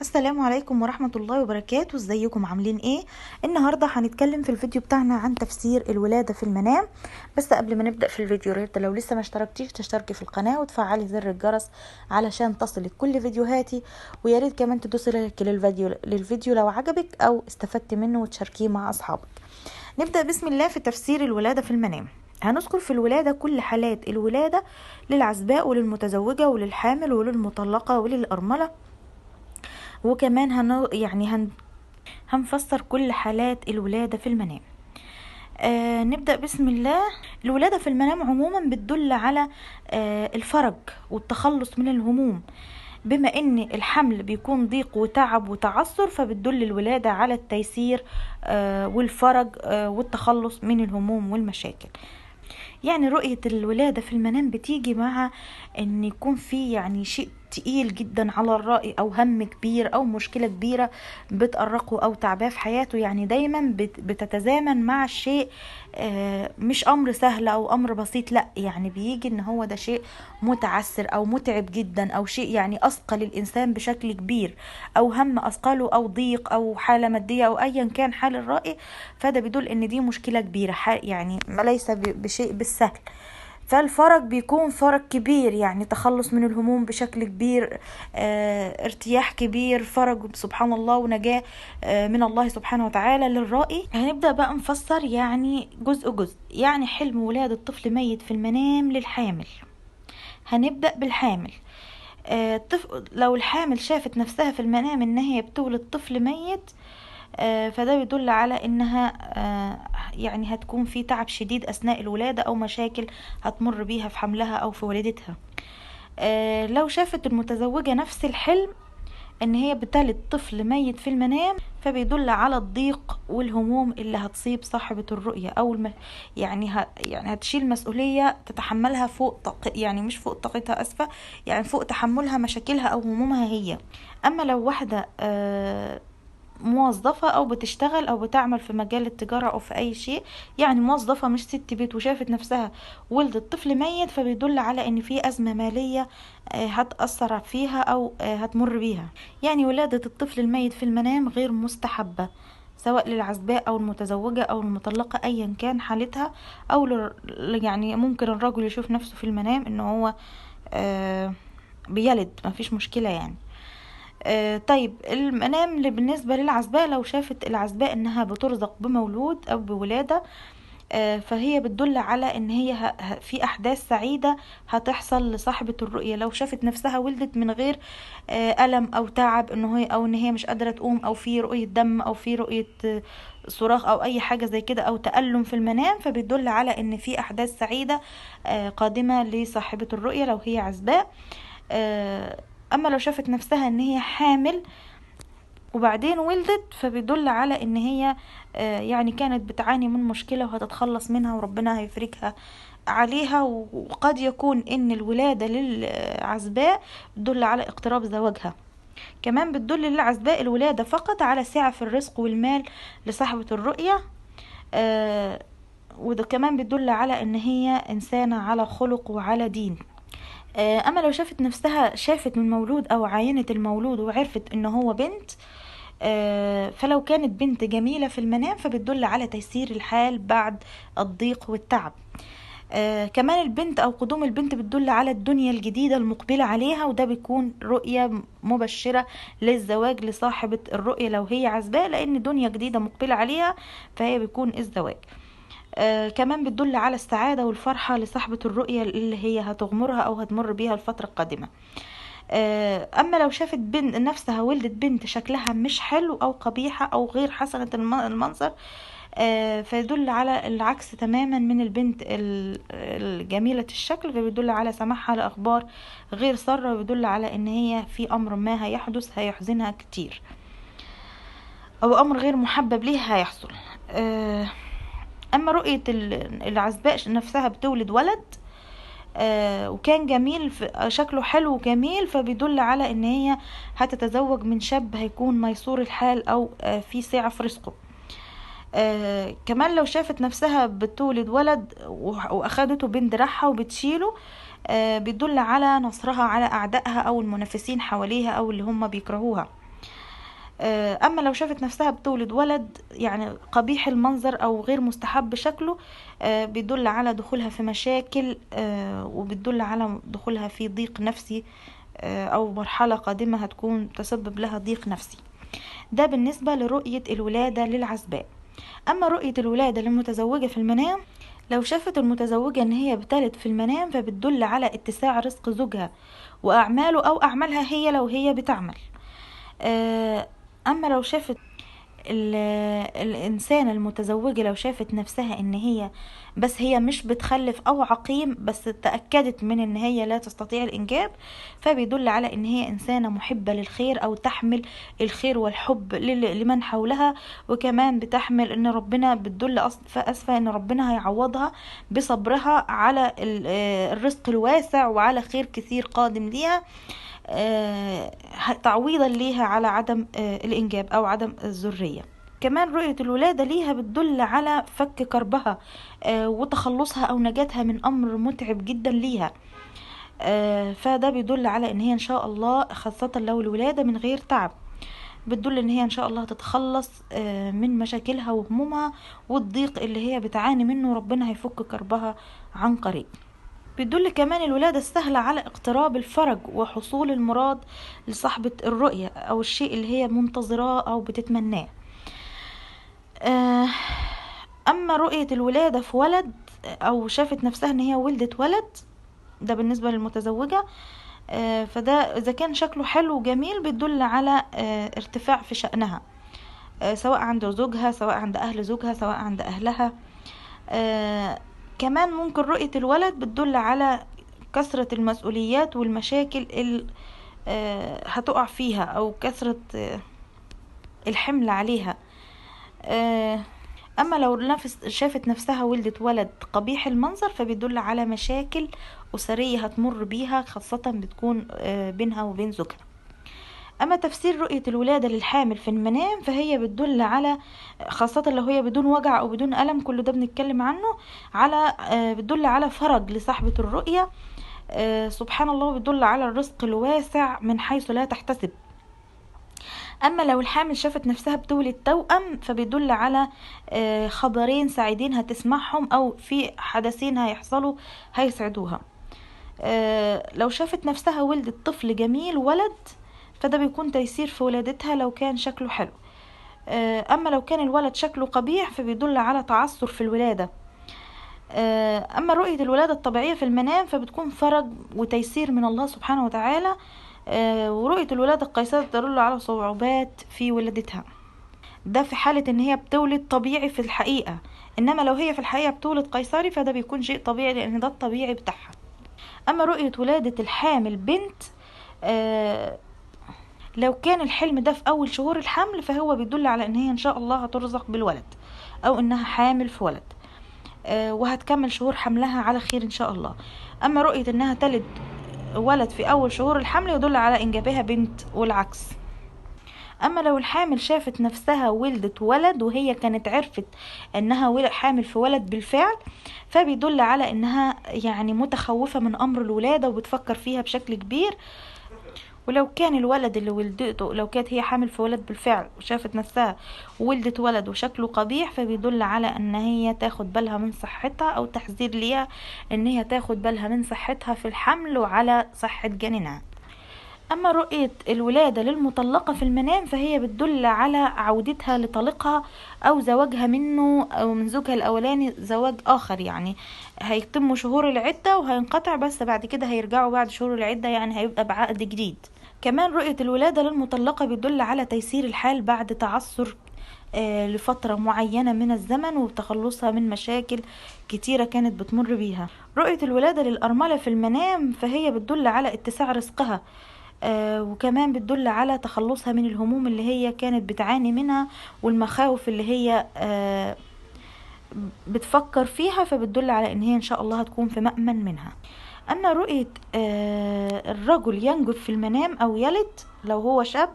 السلام عليكم ورحمة الله وبركاته. ازيكم عاملين ايه؟ النهاردة هنتكلم في الفيديو بتاعنا عن تفسير الولادة في المنام. بس قبل ما نبدأ في الفيديو، ريت لو لسه ما اشتركتيش تشتركي في القناة وتفعلي زر الجرس علشان تصلك كل فيديوهاتي، ويا ريت كمان تدوسي لايك للفيديو لو عجبك او استفدت منه وتشاركيه مع اصحابك. نبدأ بسم الله في تفسير الولادة في المنام. هنذكر في الولادة كل حالات الولادة للعزباء وللمتزوجة وللحامل وللمطلقة وللأرملة، وكمان هنفسر كل حالات الولادة في المنام. نبدأ بسم الله. الولادة في المنام عموما بتدل على الفرج والتخلص من الهموم، بما ان الحمل بيكون ضيق وتعب وتعثر، فبتدل الولادة على التيسير والفرج والتخلص من الهموم والمشاكل. يعني رؤية الولادة في المنام بتيجي مع ان يكون في شيء تقيل جدا على الرأي، او هم كبير او مشكلة كبيرة بتقرقه او تعباه في حياته. يعني دايما بتتزامن مع الشيء، مش امر سهل او امر بسيط، لا يعني بيجي ان هو ده شيء متعسر او متعب جدا، او شيء اثقل الانسان بشكل كبير، او هم اثقله او ضيق او حالة مادية او ايا كان حال الرأي. فده بيدل ان دي مشكلة كبيرة، ما ليس بشيء بالسهل. فالفرج بيكون فرج كبير، يعني تخلص من الهموم بشكل كبير، ارتياح كبير، فرج سبحان الله ونجاة من الله سبحانه وتعالى للرائي. هنبدأ بقى نفسر جزء جزء. حلم ولادة طفل ميت في المنام للحامل. هنبدأ بالحامل. لو الحامل شافت نفسها في المنام ان هي بتولد طفل ميت، فده بيدل على انها هتكون في تعب شديد اثناء الولادة او مشاكل هتمر بيها في حملها او في ولادتها. لو شافت المتزوجة نفس الحلم ان هي بتلد طفل ميت في المنام، فبيدل على الضيق والهموم اللي هتصيب صاحبة الرؤية، او هتشيل مسؤولية تتحملها فوق مش فوق طاقتها، اسفة، فوق تحملها مشاكلها او همومها هي. اما لو واحدة موظفة او بتشتغل او بتعمل في مجال التجارة او في اي شيء، موظفة مش ست بيت، وشافت نفسها ولدت طفل ميت، فبيدل على ان في ازمة مالية هتأثر فيها او هتمر بيها. ولادة الطفل الميت في المنام غير مستحبة، سواء للعزباء او المتزوجة او المطلقة ايا كان حالتها، او ممكن الرجل يشوف نفسه في المنام ان هو بيلد، مفيش مشكلة طيب المنام اللي بالنسبة للعزباء، لو شافت العزباء انها بترزق بمولود او بولادة، فهي بتدل على ان هي في احداث سعيدة هتحصل لصاحبة الرؤية. لو شافت نفسها ولدت من غير ألم او تعب، او ان هي مش قادرة تقوم، او في رؤية دم، او في رؤية صراخ او اي حاجة زي كده، او تألم في المنام، فبيدل على ان في احداث سعيدة قادمة لصاحبة الرؤية لو هي عزباء. اما لو شافت نفسها ان هي حامل وبعدين ولدت، فبيدل على ان هي كانت بتعاني من مشكلة وهتتخلص منها وربنا هيفرجها عليها. وقد يكون ان الولادة للعزباء بتدل على اقتراب زواجها. كمان بتدل للعزباء الولادة فقط على سعة في الرزق والمال لصاحبة الرؤية. وده كمان بيدل على ان هي انسانة على خلق وعلى دين. اما لو شافت من مولود او عاينت المولود وعرفت ان هو بنت، فلو كانت بنت جميلة في المنام، فبتدل على تيسير الحال بعد الضيق والتعب. كمان البنت او قدوم البنت بتدل على الدنيا الجديدة المقبلة عليها، وده بيكون رؤية مبشرة للزواج لصاحبة الرؤية لو هي عزباء، لان دنيا جديدة مقبلة عليها فهي بيكون الزواج. كمان بتدل على السعادة والفرحة لصاحبة الرؤية اللي هي هتغمرها أو هتمر بيها الفترة القادمة. أما لو شافت بنت نفسها ولدت بنت شكلها مش حلو أو قبيحة أو غير حسنة المنظر، فيدل على العكس تماما من البنت الجميلة الشكل، فبيدل على سماعها لأخبار غير سارة، ويدل على ان هي في امر ما هيحدث هيحزنها كتير، او امر غير محبب ليها هيحصل. اما رؤية العزباء نفسها بتولد ولد وكان جميل، شكله حلو وجميل، فبيدل على ان هي هتتزوج من شاب هيكون ميسور الحال او في سعة في رزقه. كمان لو شافت نفسها بتولد ولد واخدته بين دراعها وبتشيله، بيدل على نصرها على اعدائها او المنافسين حواليها او اللي هم بيكرهوها. اما لو شافت نفسها بتولد ولد يعني قبيح المنظر او غير مستحب شكله، بيدل على دخولها في مشاكل، وبتدل على دخولها في ضيق نفسي، او مرحلة قادمة هتكون تسبب لها ضيق نفسي. ده بالنسبة لرؤية الولادة للعزباء. اما رؤية الولادة للمتزوجة في المنام، لو شافت المتزوجة ان هي بتلد في المنام فبتدل على اتساع رزق زوجها واعماله او اعمالها هي لو هي بتعمل. اما لو شافت الإنسانة المتزوجة، لو شافت نفسها ان هي بس هي مش بتخلف او عقيم، بس تأكدت من ان هي لا تستطيع الانجاب، فبيدل على ان هي انسانة محبة للخير او تحمل الخير والحب لمن حولها. وكمان بتحمل ان ربنا بتدل اسفة ان ربنا هيعوضها بصبرها على الرزق الواسع وعلى خير كثير قادم ليها، تعويضا ليها على عدم الإنجاب أو عدم الذرية. كمان رؤية الولادة ليها بتدل على فك كربها وتخلصها أو نجاتها من أمر متعب جدا ليها. فده بيدل على ان هي ان شاء الله، خاصة لو الولادة من غير تعب، بتدل ان هي ان شاء الله تتخلص من مشاكلها وهمومها والضيق اللي هي بتعاني منه، ربنا هيفك كربها عن قريب. بيدل كمان الولادة السهلة على اقتراب الفرج وحصول المراد لصاحبة الرؤية أو الشيء اللي هي منتظراه أو بتتمناه. أما رؤية الولادة في ولد أو شافت نفسها إن هي ولدت ولد، ده بالنسبة للمتزوجة، فده إذا كان شكله حلو وجميل بيدل على ارتفاع في شأنها، سواء عند زوجها، سواء عند أهل زوجها، سواء عند أهلها. كمان ممكن رؤية الولد بتدل على كثرة المسؤوليات والمشاكل اللي هتقع فيها أو كثرة الحمل عليها. أما لو شافت نفسها ولدت ولد قبيح المنظر فبيدل على مشاكل أسرية هتمر بيها، خاصة بتكون بينها وبين زوجها. أما تفسير رؤية الولادة للحامل في المنام فهي بتدل على، خاصة لو هي بدون وجع أو بدون ألم، كل ده بنتكلم عنه، على بتدل على فرج لصاحبة الرؤية، سبحان الله، بتدل على الرزق الواسع من حيث لا تحتسب. أما لو الحامل شافت نفسها بتولد توأم فبيدل على خبرين سعيدين هتسمعهم أو في حدثين هيحصلوا هيسعدوها. لو شافت نفسها ولدت طفل جميل ولد فده بيكون تيسير في ولادتها لو كان شكله حلو. أما لو كان الولد شكله قبيح فبيدل على تعثر في الولادة. أما رؤية الولادة الطبيعية في المنام فبتكون فرج وتيسير من الله سبحانه وتعالى. ورؤية الولادة القيصرة تدل على صعوبات في ولادتها، ده في حالة ان هي بتولد طبيعي في الحقيقة، انما لو هي في الحقيقة بتولد قيصري فده بيكون شيء طبيعي لان ده الطبيعي بتاعها. اما رؤية ولادة الحامل بنت، لو كان الحلم ده في اول شهور الحمل فهو بيدل على ان هي ان شاء الله هترزق بالولد او انها حامل في ولد، وهتكمل شهور حملها على خير ان شاء الله. اما رؤية انها تلد ولد في اول شهور الحمل يدل على انجابها بنت والعكس. اما لو الحامل شافت نفسها ولدت ولد وهي كانت عرفت انها حامل في ولد بالفعل فبيدل على انها يعني متخوفة من امر الولادة وبتفكر فيها بشكل كبير. ولو كان الولد اللي ولدته، لو كانت هي حامل في ولد بالفعل وشافت نفسها ولدت ولد وشكله قبيح فبيدل على ان هي تاخد بالها من صحتها او تحذير ليها ان هي تاخد بالها من صحتها في الحمل وعلى صحة جنينها. اما رؤية الولادة للمطلقة في المنام فهي بتدل على عودتها لطليقها او زواجها منه او من زوجها الاولاني زواج اخر، يعني هيتم شهور العدة وهينقطع بس بعد كده هيرجعوا بعد شهور العدة، يعني هيبقى بعقد جديد. كمان رؤية الولادة للمطلقة بتدل على تيسير الحال بعد تعثر لفترة معينة من الزمن وتخلصها من مشاكل كتيرة كانت بتمر بيها. رؤية الولادة للأرملة في المنام فهي بتدل على اتساع رزقها، وكمان بتدل على تخلصها من الهموم اللي هي كانت بتعاني منها والمخاوف اللي هي بتفكر فيها، فبتدل على ان هي ان شاء الله هتكون في مأمن منها. اما رؤية الرجل ينجب في المنام او يلد، لو هو شاب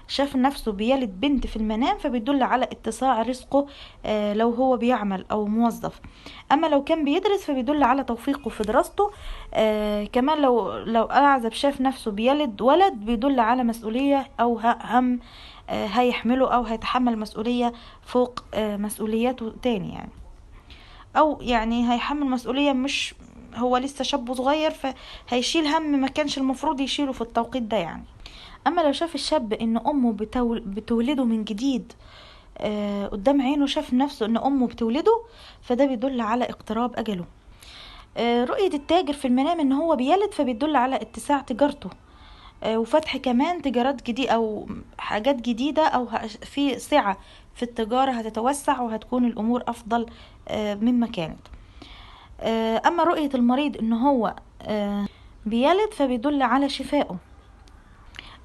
شاف نفسه بيلد بنت في المنام فبيدل على اتساع رزقه لو هو بيعمل او موظف. اما لو كان بيدرس فبيدل على توفيقه في دراسته. كمان لو اعزب شاف نفسه بيلد ولد بيدل على مسؤولية او هم هيحمله او هيتحمل مسؤولية فوق مسؤولياته تاني يعني، او يعني هيحمل مسؤولية مش هو لسه شاب صغير فهيشيل هم ما كانش المفروض يشيله في التوقيت ده يعني. اما لو شاف الشاب ان امه بتولده من جديد قدام عينه، شاف نفسه ان امه بتولده، فده بيدل على اقتراب اجله. رؤية التاجر في المنام ان هو بيلد، فبيدل على اتساع تجارته وفتح كمان تجارات جديدة او حاجات جديدة، او في سعة في التجارة هتتوسع وهتكون الامور افضل مما كانت. اما رؤية المريض ان هو بيلد، فبيدل على شفائه.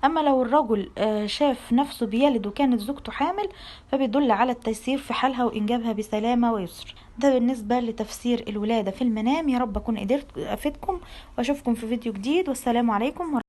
اما لو الرجل شاف نفسه بيلد وكانت زوجته حامل، فبيدل على التيسير في حالها وانجابها بسلامة ويسر. ده بالنسبة لتفسير الولادة في المنام. يا رب اكون قدرت افيدكم، واشوفكم في فيديو جديد، والسلام عليكم.